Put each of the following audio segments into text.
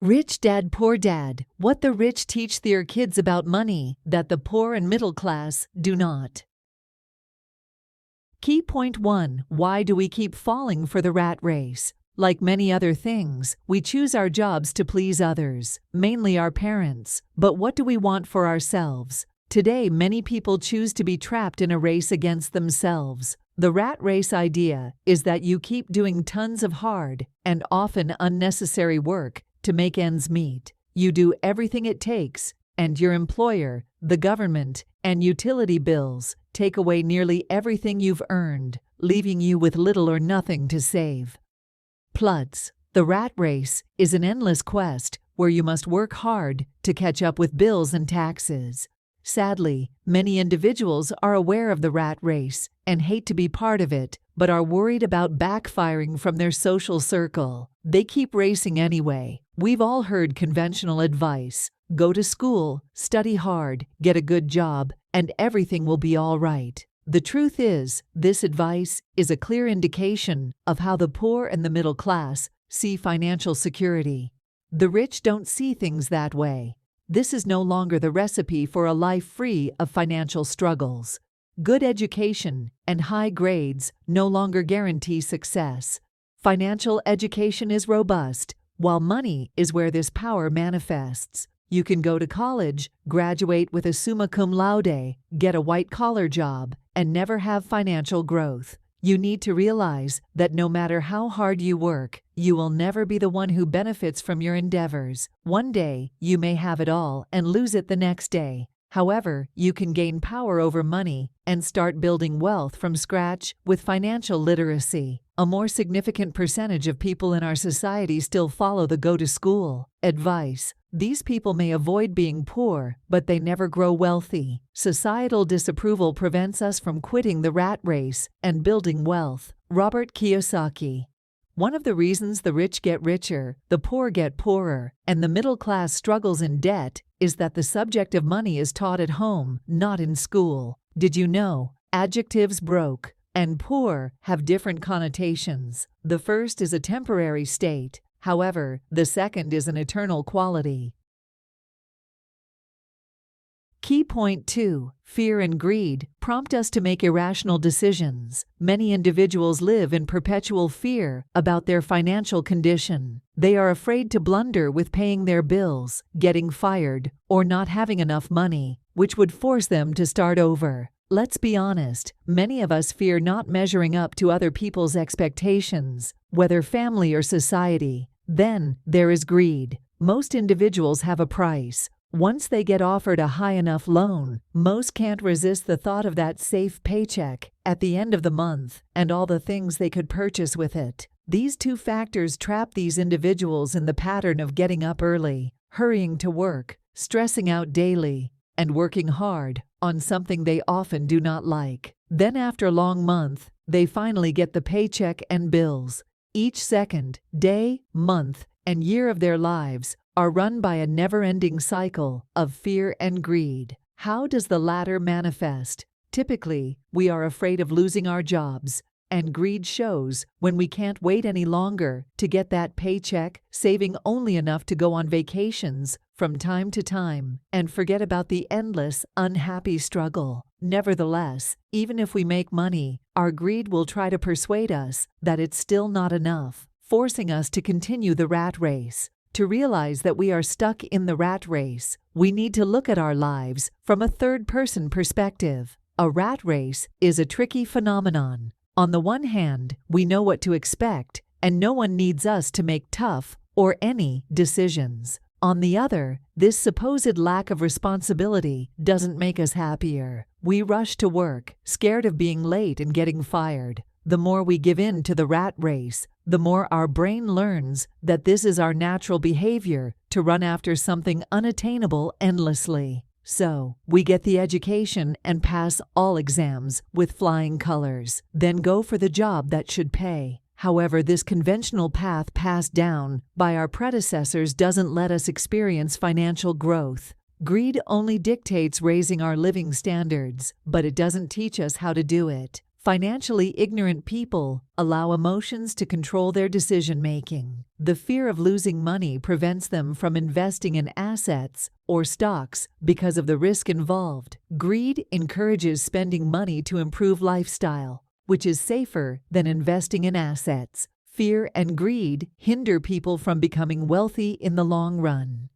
Rich Dad, Poor Dad: What the Rich Teach Their Kids About Money that the Poor and Middle Class Do Not. Key point 1. Why do we keep falling for the rat race? Like many other things, we choose our jobs to please others, mainly our parents. But what do we want for ourselves? Today, many people choose to be trapped in a race against themselves. The rat race idea is that you keep doing tons of hard and often unnecessary work to make ends meet. You do everything it takes, and your employer, the government, and utility bills take away nearly everything you've earned, leaving you with little or nothing to save. Plus, the rat race is an endless quest where you must work hard to catch up with bills and taxes. Sadly, many individuals are aware of the rat race and hate to be part of it, but are worried about backfiring from their social circle. They keep racing anyway. We've all heard conventional advice: go to school, study hard, get a good job, and everything will be all right. The truth is, this advice is a clear indication of how the poor and the middle class see financial security. The rich don't see things that way. This is no longer the recipe for a life free of financial struggles. Good education and high grades no longer guarantee success. Financial education is robust, while money is where this power manifests. You can go to college, graduate with a summa cum laude, get a white-collar job, and never have financial growth. You need to realize that no matter how hard you work, you will never be the one who benefits from your endeavors. One day, you may have it all and lose it the next day. However, you can gain power over money and start building wealth from scratch with financial literacy. A more significant percentage of people in our society still follow the go-to-school advice. These people may avoid being poor, but they never grow wealthy. Societal disapproval prevents us from quitting the rat race and building wealth. Robert Kiyosaki. One of the reasons the rich get richer, the poor get poorer, and the middle class struggles in debt is that the subject of money is taught at home, not in school. Did you know? Adjectives broke and poor have different connotations. The first is a temporary state. However, the second is an eternal quality. Key point 2. Fear and greed prompt us to make irrational decisions. Many individuals live in perpetual fear about their financial condition. They are afraid to blunder with paying their bills, getting fired, or not having enough money, which would force them to start over. Let's be honest, many of us fear not measuring up to other people's expectations, whether family or society. Then, there is greed. Most individuals have a price. Once they get offered a high enough loan, most can't resist the thought of that safe paycheck at the end of the month and all the things they could purchase with it. These two factors trap these individuals in the pattern of getting up early, hurrying to work, stressing out daily, and working hard on something they often do not like. Then after a long month, they finally get the paycheck and bills. Each second, day, month, and year of their lives are run by a never-ending cycle of fear and greed. How does the latter manifest? Typically, we are afraid of losing our jobs, and greed shows when we can't wait any longer to get that paycheck, saving only enough to go on vacations from time to time and forget about the endless, unhappy struggle. Nevertheless, even if we make money, our greed will try to persuade us that it's still not enough, forcing us to continue the rat race. To realize that we are stuck in the rat race, we need to look at our lives from a third-person perspective. A rat race is a tricky phenomenon. On the one hand, we know what to expect, and no one needs us to make tough or any decisions. On the other, this supposed lack of responsibility doesn't make us happier. We rush to work, scared of being late and getting fired. The more we give in to the rat race, the more our brain learns that this is our natural behavior to run after something unattainable endlessly. So, we get the education and pass all exams with flying colors, then go for the job that should pay. However, this conventional path passed down by our predecessors doesn't let us experience financial growth. Greed only dictates raising our living standards, but it doesn't teach us how to do it. Financially ignorant people allow emotions to control their decision-making. The fear of losing money prevents them from investing in assets or stocks because of the risk involved. Greed encourages spending money to improve lifestyle, which is safer than investing in assets. Fear and greed hinder people from becoming wealthy in the long run.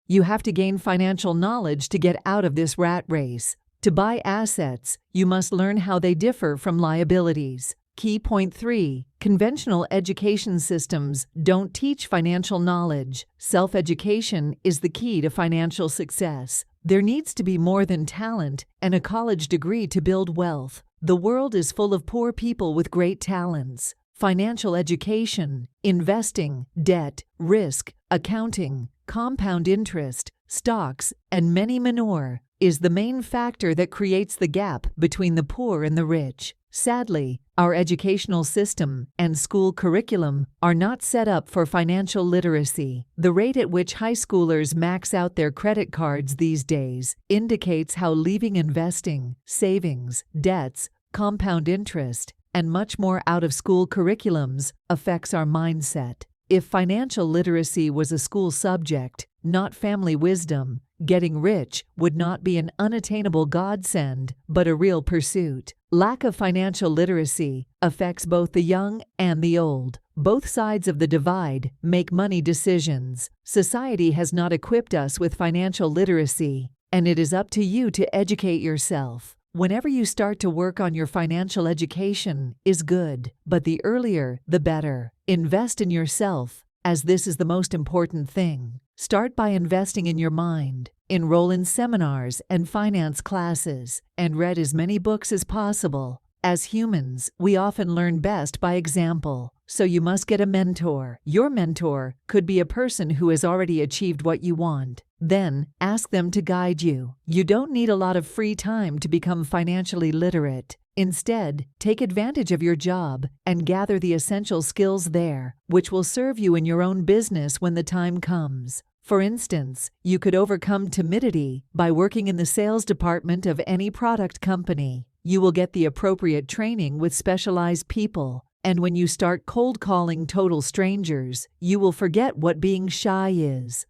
You have to gain financial knowledge to get out of this rat race. To buy assets, you must learn how they differ from liabilities. Key point 3. Conventional education systems don't teach financial knowledge. Self-education is the key to financial success. There needs to be more than talent and a college degree to build wealth. The world is full of poor people with great talents. Financial education, investing, debt, risk, accounting, compound interest, stocks, and many more is the main factor that creates the gap between the poor and the rich. Sadly, our educational system and school curriculum are not set up for financial literacy. The rate at which high schoolers max out their credit cards these days indicates how leaving investing, savings, debts, compound interest, and much more out of school curriculums affects our mindset. If financial literacy was a school subject, not family wisdom, getting rich would not be an unattainable godsend, but a real pursuit. Lack of financial literacy affects both the young and the old. Both sides of the divide make money decisions. Society has not equipped us with financial literacy, and it is up to you to educate yourself. Whenever you start to work on your financial education is good, but the earlier, the better. Invest in yourself, as this is the most important thing. Start by investing in your mind. Enroll in seminars and finance classes, and read as many books as possible. As humans, we often learn best by example, so you must get a mentor. Your mentor could be a person who has already achieved what you want. Then, ask them to guide you. You don't need a lot of free time to become financially literate. Instead, take advantage of your job and gather the essential skills there, which will serve you in your own business when the time comes. For instance, you could overcome timidity by working in the sales department of any product company. You will get the appropriate training with specialized people, and when you start cold calling total strangers, you will forget what being shy is.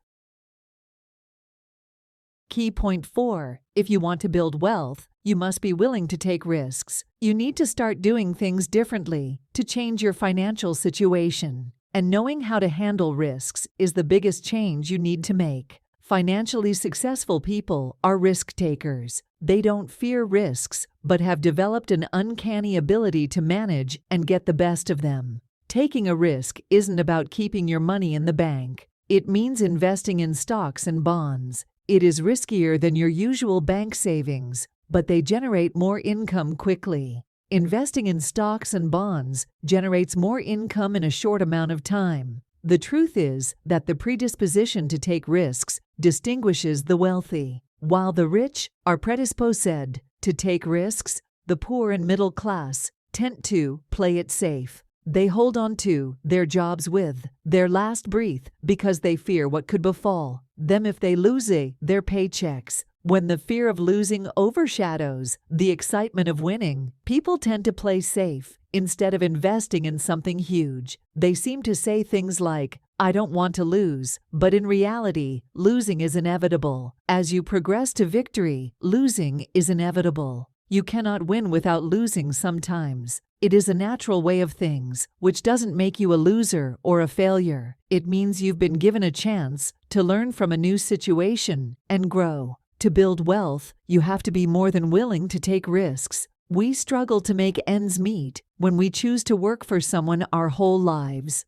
Key point 4. If you want to build wealth, you must be willing to take risks. You need to start doing things differently to change your financial situation. And knowing how to handle risks is the biggest change you need to make. Financially successful people are risk takers. They don't fear risks, but have developed an uncanny ability to manage and get the best of them. Taking a risk isn't about keeping your money in the bank. It means investing in stocks and bonds. It is riskier than your usual bank savings, but they generate more income quickly. Investing in stocks and bonds generates more income in a short amount of time. The truth is that the predisposition to take risks distinguishes the wealthy. While the rich are predisposed to take risks, the poor and middle class tend to play it safe. They hold on to their jobs with their last breath because they fear what could befall them if they lose their paychecks. When the fear of losing overshadows the excitement of winning, people tend to play safe instead of investing in something huge. They seem to say things like, "I don't want to lose," but in reality, losing is inevitable. As you progress to victory, losing is inevitable. You cannot win without losing sometimes. It is a natural way of things, which doesn't make you a loser or a failure. It means you've been given a chance to learn from a new situation and grow. To build wealth, you have to be more than willing to take risks. We struggle to make ends meet when we choose to work for someone our whole lives.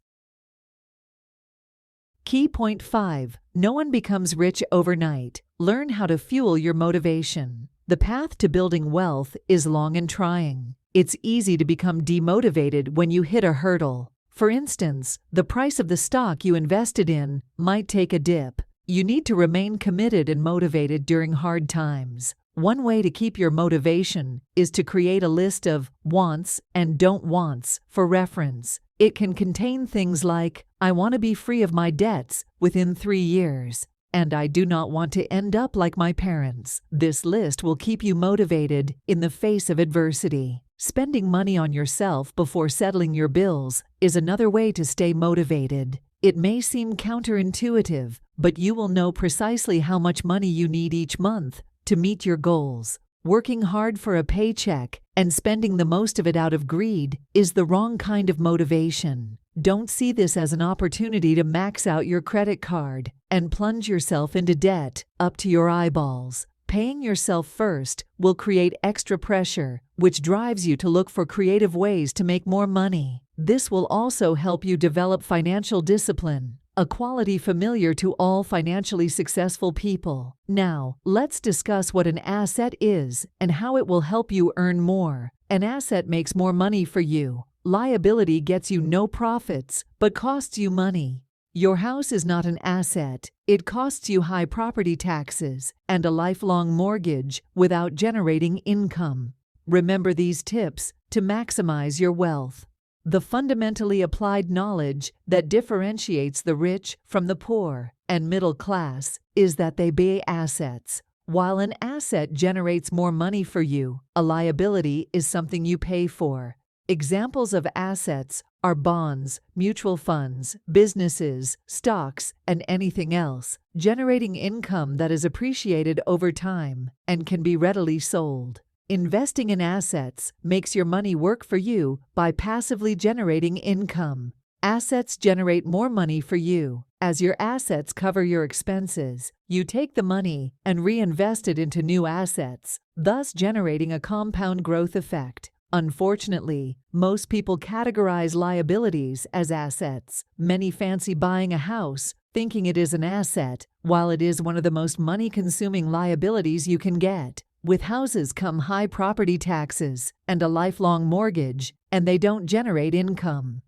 Key point 5. No one becomes rich overnight. Learn how to fuel your motivation. The path to building wealth is long and trying. It's easy to become demotivated when you hit a hurdle. For instance, the price of the stock you invested in might take a dip. You need to remain committed and motivated during hard times. One way to keep your motivation is to create a list of wants and don't wants for reference. It can contain things like, "I want to be free of my debts within 3 years," and "I do not want to end up like my parents." This list will keep you motivated in the face of adversity. Spending money on yourself before settling your bills is another way to stay motivated. It may seem counterintuitive, but you will know precisely how much money you need each month to meet your goals. Working hard for a paycheck and spending the most of it out of greed is the wrong kind of motivation. Don't see this as an opportunity to max out your credit card and plunge yourself into debt up to your eyeballs. Paying yourself first will create extra pressure, which drives you to look for creative ways to make more money. This will also help you develop financial discipline, a quality familiar to all financially successful people. Now, let's discuss what an asset is and how it will help you earn more. An asset makes more money for you. Liability gets you no profits, but costs you money. Your house is not an asset. It costs you high property taxes and a lifelong mortgage without generating income. Remember these tips to maximize your wealth. The fundamentally applied knowledge that differentiates the rich from the poor and middle class is that they be assets. While an asset generates more money for you, a liability is something you pay for. Examples of assets are bonds, mutual funds, businesses, stocks, and anything else, generating income that is appreciated over time and can be readily sold. Investing in assets makes your money work for you by passively generating income. Assets generate more money for you. As your assets cover your expenses, you take the money and reinvest it into new assets, thus generating a compound growth effect. Unfortunately, most people categorize liabilities as assets. Many fancy buying a house, thinking it is an asset, while it is one of the most money-consuming liabilities you can get. With houses come high property taxes and a lifelong mortgage, and they don't generate income.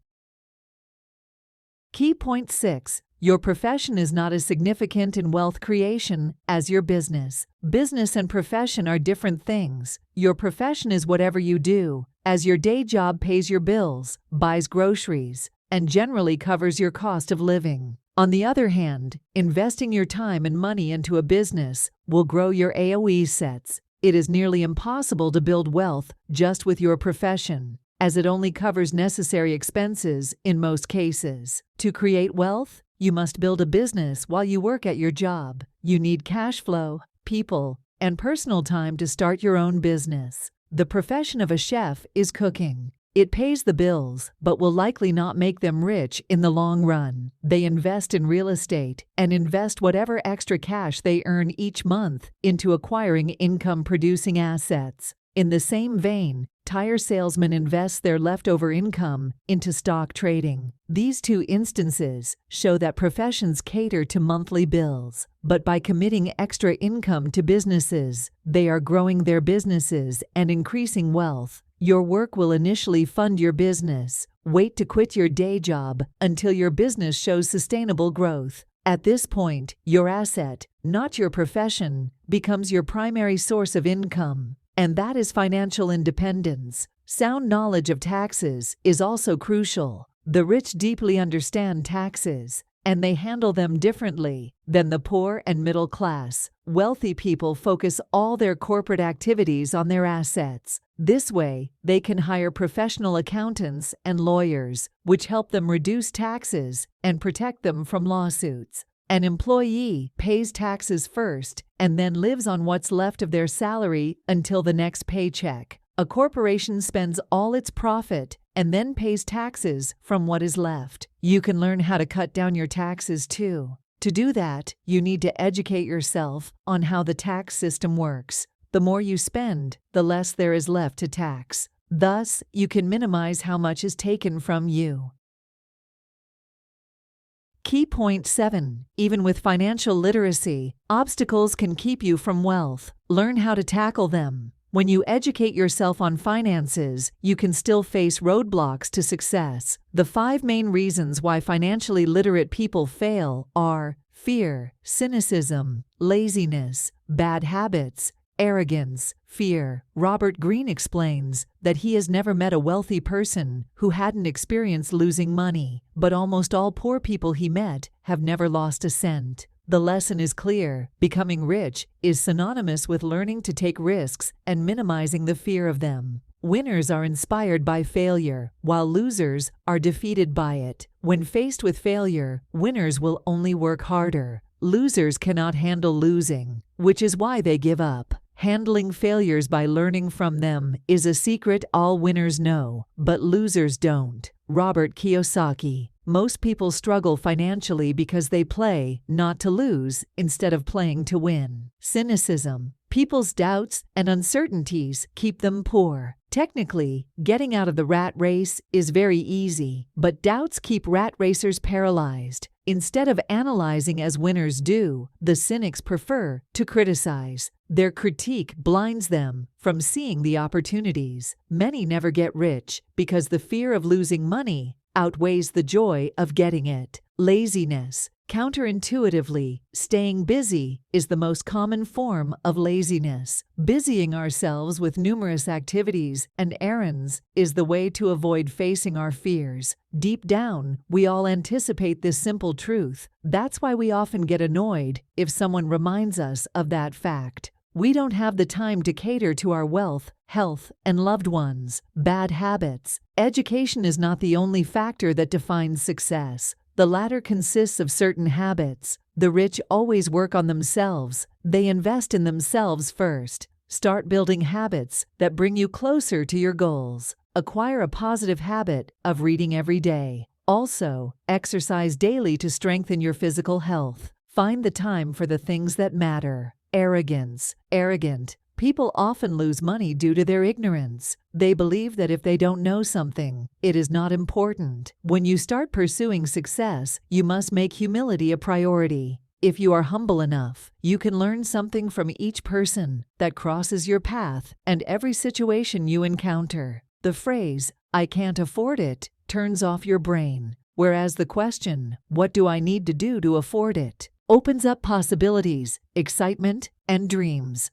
Key point 6. Your profession is not as significant in wealth creation as your business. Business and profession are different things. Your profession is whatever you do, as your day job pays your bills, buys groceries, and generally covers your cost of living. On the other hand, investing your time and money into a business will grow your AOE sets. It is nearly impossible to build wealth just with your profession, as it only covers necessary expenses in most cases. To create wealth, you must build a business while you work at your job. You need cash flow, people, and personal time to start your own business. The profession of a chef is cooking. It pays the bills, but will likely not make them rich in the long run. They invest in real estate and invest whatever extra cash they earn each month into acquiring income-producing assets. In the same vein, tire salesmen invest their leftover income into stock trading. These two instances show that professions cater to monthly bills, but by committing extra income to businesses, they are growing their businesses and increasing wealth. Your work will initially fund your business. Wait to quit your day job until your business shows sustainable growth. At this point, your asset, not your profession, becomes your primary source of income. And that is financial independence. Sound knowledge of taxes is also crucial. The rich deeply understand taxes, and they handle them differently than the poor and middle class. Wealthy people focus all their corporate activities on their assets. This way, they can hire professional accountants and lawyers, which help them reduce taxes and protect them from lawsuits. An employee pays taxes first and then lives on what's left of their salary until the next paycheck. A corporation spends all its profit and then pays taxes from what is left. You can learn how to cut down your taxes too. To do that, you need to educate yourself on how the tax system works. The more you spend, the less there is left to tax. Thus, you can minimize how much is taken from you. Key point 7. Even with financial literacy, obstacles can keep you from wealth. Learn how to tackle them. When you educate yourself on finances, you can still face roadblocks to success. The 5 main reasons why financially literate people fail are fear, cynicism, laziness, bad habits, arrogance, fear. Robert Greene explains that he has never met a wealthy person who hadn't experienced losing money, but almost all poor people he met have never lost a cent. The lesson is clear. Becoming rich is synonymous with learning to take risks and minimizing the fear of them. Winners are inspired by failure, while losers are defeated by it. When faced with failure, winners will only work harder. Losers cannot handle losing, which is why they give up. Handling failures by learning from them is a secret all winners know, but losers don't. Robert Kiyosaki. Most people struggle financially because they play not to lose instead of playing to win. Cynicism. People's doubts and uncertainties keep them poor. Technically, getting out of the rat race is very easy, but doubts keep rat racers paralyzed. Instead of analyzing as winners do, the cynics prefer to criticize. Their critique blinds them from seeing the opportunities. Many never get rich because the fear of losing money outweighs the joy of getting it. Laziness. Counterintuitively, staying busy is the most common form of laziness. Busying ourselves with numerous activities and errands is the way to avoid facing our fears. Deep down, we all anticipate this simple truth. That's why we often get annoyed if someone reminds us of that fact. We don't have the time to cater to our wealth, health, and loved ones. Bad habits. Education is not the only factor that defines success. The latter consists of certain habits. The rich always work on themselves. They invest in themselves first. Start building habits that bring you closer to your goals. Acquire a positive habit of reading every day. Also, exercise daily to strengthen your physical health. Find the time for the things that matter. Arrogance. Arrogant people often lose money due to their ignorance. They believe that if they don't know something, it is not important. When you start pursuing success, you must make humility a priority. If you are humble enough, you can learn something from each person that crosses your path and every situation you encounter. The phrase, "I can't afford it," turns off your brain, whereas the question, "What do I need to do to afford it?" opens up possibilities, excitement, and dreams.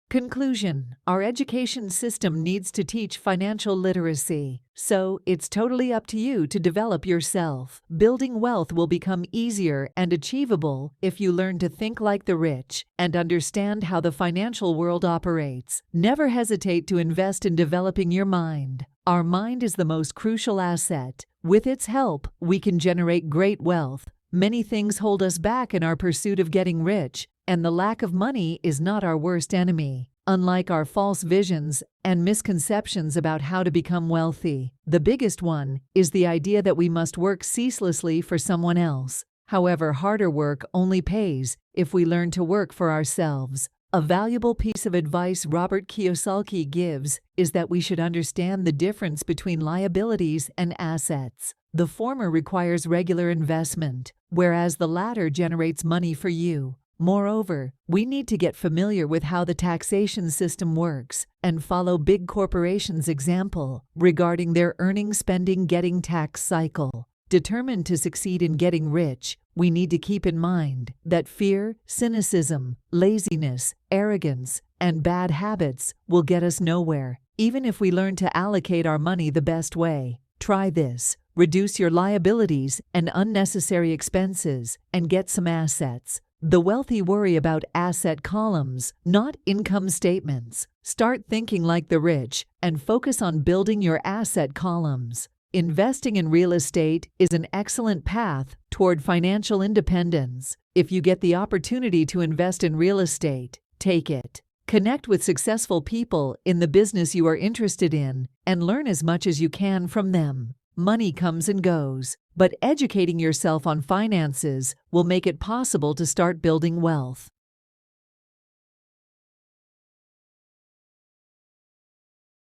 Conclusion. Our education system needs to teach financial literacy, so it's totally up to you to develop yourself. Building wealth will become easier and achievable if you learn to think like the rich and understand how the financial world operates. Never hesitate to invest in developing your mind. Our mind is the most crucial asset. With its help, we can generate great wealth. Many things hold us back in our pursuit of getting rich, and the lack of money is not our worst enemy. Unlike our false visions and misconceptions about how to become wealthy, the biggest one is the idea that we must work ceaselessly for someone else. However, harder work only pays if we learn to work for ourselves. A valuable piece of advice Robert Kiyosaki gives is that we should understand the difference between liabilities and assets. The former requires regular investment, whereas the latter generates money for you. Moreover, we need to get familiar with how the taxation system works and follow big corporations' example regarding their earning, spending, getting tax cycle. Determined to succeed in getting rich, we need to keep in mind that fear, cynicism, laziness, arrogance, and bad habits will get us nowhere, even if we learn to allocate our money the best way. Try this. Reduce your liabilities and unnecessary expenses and get some assets. The wealthy worry about asset columns, not income statements. Start thinking like the rich and focus on building your asset columns. Investing in real estate is an excellent path toward financial independence. If you get the opportunity to invest in real estate, take it. Connect with successful people in the business you are interested in and learn as much as you can from them. Money comes and goes, but educating yourself on finances will make it possible to start building wealth.